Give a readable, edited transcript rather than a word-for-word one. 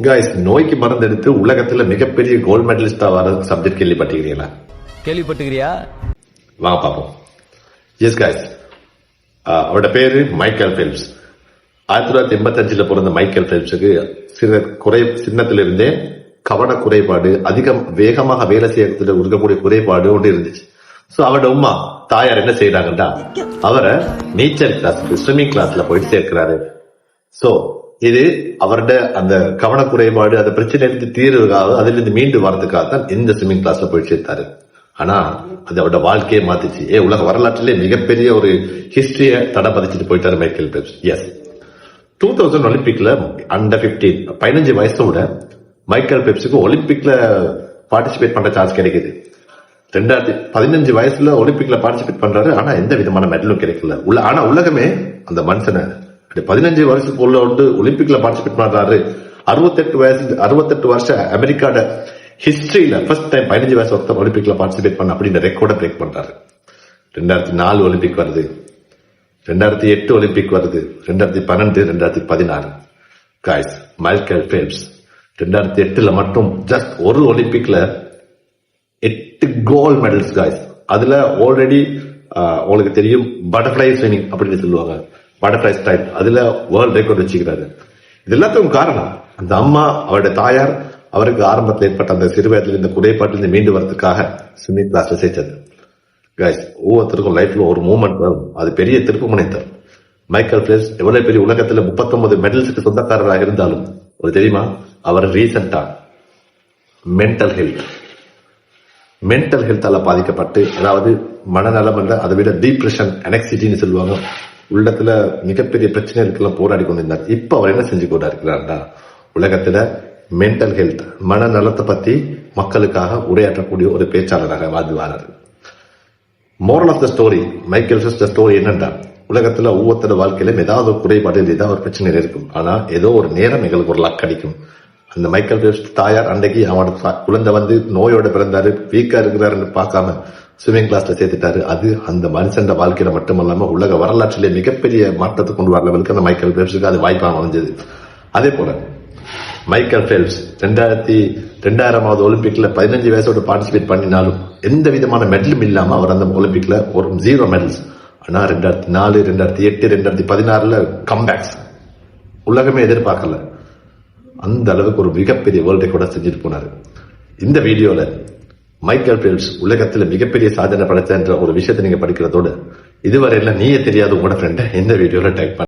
Guys, நோய்க்கு மருந்து எடுத்து உலகத்துல மிகப்பெரிய கோல்ட் மெடலிஸ்டா வர சப்ஜெக்ட் கேள்விப்பட்டிருக்கீங்களா? கேள்விப்பட்டிருக்கிறியா? வாங்க பாப்போம். எஸ் கைஸ், அவரோட பேரு மைக்கேல் ஃபெல்ப்ஸ். 1985 பிறந்த மைக்கேல் ஃபெல்ப்ஸுக்கு சின்னத்திலிருந்தே கவன குறைபாடு, அதிகம் வேகமாக வேலை செய்யறதுல இருக்கக்கூடிய குறைபாடு ஒன்று இருந்துச்சு. சோ அவரோட உமா தாயார் என்ன செய்யறாங்கன்னா அவரை நீச்சல் கிளாஸ், ஸ்விம்மிங் கிளாஸ்ல போயிட்டு சேர்க்கிறாரு. சோ இது அவருடைய அந்த கவன குறைபாடு, அந்த பிரச்சனைக்கு தீர்வுக்காக அதிலிருந்து மீண்டு வரதுக்காக தான் இந்த ஸ்விம்மிங் கிளாஸ்ல போய் சேர்த்தாரு. ஆனா அது அவரோட வாழ்க்கையை மாத்திச்சு. உலக வரலாற்றிலே மிகப்பெரிய ஒரு ஹிஸ்டரிய தடை பதிச்சுட்டு போயிட்டாரு மைக்கேல் ஃபெல்ப்ஸ். எஸ், 2000 ஒலிம்பிக்ல அண்டர் 15 வயசோட மைக்கேல் ஃபெல்ப்ஸுக்கு ஒலிம்பிக்ல பார்ட்டிசிபேட் பண்ற சான்ஸ் கிடைக்குது. 2015 வயசுல ஒலிம்பிக்ல பார்ட்டிசிபேட் பண்றாரு. ஆனா எந்த விதமான மெடலும் கிடைக்கல. ஆனா உலகமே அந்த மனுஷனை 15 வருஷத்துக்குள்ள வந்து ஒலிம்பிக்ல பார்ட்டிசிபேட் பண்றாரு. 68 வருஷம் அமெரிக்காட ஹிஸ்டரியில ஃபர்ஸ்ட் டைம் 15 வயசு ஒருத்தர் ஒலிம்பிக்ல பார்ட்டிசிபேட் பண்ண அப்படின்ற ரெக்கார்டை பிரேக் பண்றாரு. 2004 ஒலிம்பிக் வருது, 2008 ஒலிம்பிக் வருது, 2012, 2016. காய்ஸ், மைக்கேல் ஃபெல்ப்ஸ் 2008 மட்டும் ஜஸ்ட் ஒரு ஒலிம்பிக்ல 8 கோல்ட் மெடல்ஸ் காய்ஸ். அதுல ஆல்ரெடி உங்களுக்கு தெரியும் பட்டர்ஃபிளை ஸ்விமிங் அப்படின்னு சொல்லுவாங்க, பட்டர்ஃபிளை ஸ்டைல், அதுல வேர்ல்ட் ரெக்கார்ட் வச்சுக்கிறாரு. இது எல்லாத்துக்கும் காரணம் அந்த அம்மா, அவருடைய தாயார் அவருக்கு ஆரம்பத்தில் ஏற்பட்ட அந்த சிறு வயதில் இந்த குறைபாட்டிலிருந்து மீண்டு வரதுக்காக ஸ்விம்மிங் கிளாஸ்ல சேர்த்தது. கைஸ், ஒவ்வொருத்தருக்கும் லைஃப்ல ஒரு மூமெண்ட் வரும், அது பெரிய திருப்பு முனை தரும். மைக்கேல் ஃபெல்ப்ஸ் எவ்வளவு பெரிய உலகத்துல 39 மெடல்ஸுக்கு சொந்தக்காரராக இருந்தாலும் ஒரு தெரியுமா, அவர் ரீசெண்டா மென்டல் ஹெல்த்தால பாதிக்கப்பட்டு, அதாவது மனநலம் என்ற அதை விட டிப்ரெஷன், அனெக்சிட்டின்னு சொல்லுவாங்க, உள்ளத்துல மிகப்பெரிய பிரச்சனைகளுக்கெல்லாம் போராடி கொண்டிருந்தார். இப்ப அவர் என்ன செஞ்சு கொண்டா இருக்கிறார்னா, உலகத்துல மென்டல் ஹெல்த், மனநலத்தை பத்தி மக்களுக்காக உரையாற்றக்கூடிய ஒரு பேச்சாளராக வாழ்வார். Moral of the story, Michael Phelps story என்னன்னா, உலகத்துல ஒவ்வொருத்தர வாழ்க்கையிலும் ஏதாவது ஒரு குறைபாடு, ஏதாவது ஒரு பிரச்சனை இருக்கும். ஆனா ஏதோ ஒரு நேரம் எங்களுக்கு ஒரு லக் அடிக்கும். அந்த மைக்கேல் ஃபெல்ப்ஸ் தாயார் அன்றைக்கு அவனோட குழந்தை வந்து நோயோட பிறந்தாரு, வீக்கா இருக்கிறாருன்னு பார்க்காம ஸ்விம்மிங் கிளாஸ்ல சேர்த்துட்டாரு. அது அந்த மனுஷன் வாழ்க்கையில மட்டுமல்லாம உலக வரலாற்றிலே மிகப்பெரிய மாற்றத்தை கொண்டு வர லெவலுக்கு அந்த மைக்கேல் ஃபெல்ப்ஸுக்கு அது வாய்ப்பாக அமைஞ்சது. அதே போல மைக்கேல் ஃபெல்ப்ஸ் 2000வது ஒலிம்பிக்ல 15 வயசோட பார்ட்டிசிபேட் பண்ணினாலும் எந்த விதமான மெடலும் இல்லாம அவர் அந்த ஒலிம்பிக்ல ஒரு 0 மெடல்ஸ். ஆனா 2004, 2008, 2016 கம்பேக்ஸ் உலகமே எதிர்பார்க்கல. அந்த அளவுக்கு ஒரு மிகப்பெரிய வேர்ல்ட் ரெக்கார்டை செஞ்சுட்டு போனாரு. இந்த வீடியோல மைக்கேல் ஃபெல்ப்ஸ் உலகத்துல மிகப்பெரிய சாதனை படைச்ச ஒரு விஷயத்தை நீங்க படிக்கிறதோடு இதுவரையில நீயே தெரியாத உங்களோட ஃப்ரெண்டை இந்த வீடியோல டைப் பண்ண